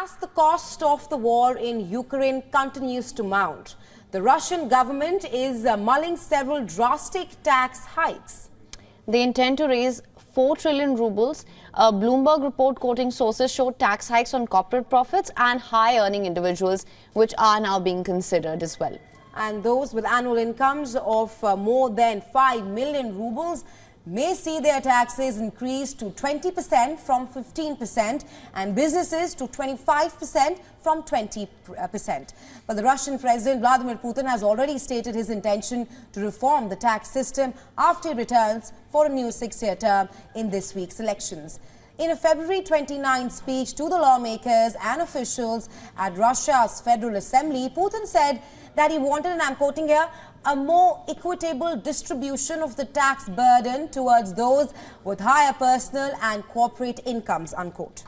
As the cost of the war in Ukraine continues to mount, the Russian government is mulling several drastic tax hikes. They intend to raise 4 trillion rubles. A Bloomberg report quoting sources showed tax hikes on corporate profits and high-earning individuals, which are now being considered as well. And those with annual incomes of more than 5 million rubles may see their taxes increase to 20% from 15% and businesses to 25% from 20%. But the Russian President Vladimir Putin has already stated his intention to reform the tax system after he returns for a new 6-year term in this week's elections. In a February 29 speech to the lawmakers and officials at Russia's Federal Assembly, Putin said that he wanted, and I'm quoting here, a more equitable distribution of the tax burden towards those with higher personal and corporate incomes, unquote.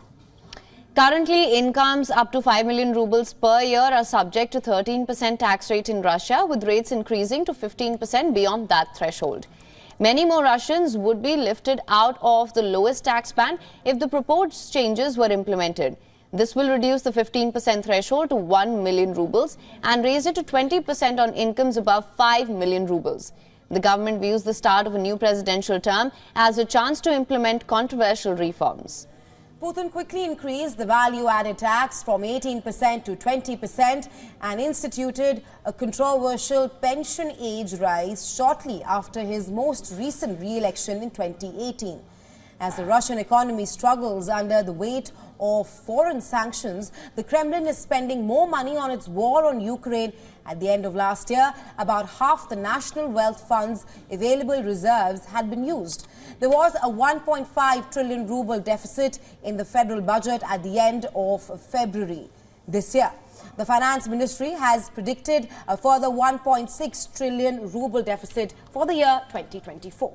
Currently, incomes up to 5 million rubles per year are subject to 13% tax rate in Russia, with rates increasing to 15% beyond that threshold. Many more Russians would be lifted out of the lowest tax band if the proposed changes were implemented. This will reduce the 15% threshold to 1 million rubles and raise it to 20% on incomes above 5 million rubles. The government views the start of a new presidential term as a chance to implement controversial reforms. Putin quickly increased the value-added tax from 18% to 20% and instituted a controversial pension age rise shortly after his most recent re-election in 2018. As the Russian economy struggles under the weight of foreign sanctions, the Kremlin is spending more money on its war on Ukraine. At the end of last year, about half the national wealth fund's available reserves had been used. There was a 1.5 trillion ruble deficit in the federal budget at the end of February this year. The Finance Ministry has predicted a further 1.6 trillion ruble deficit for the year 2024.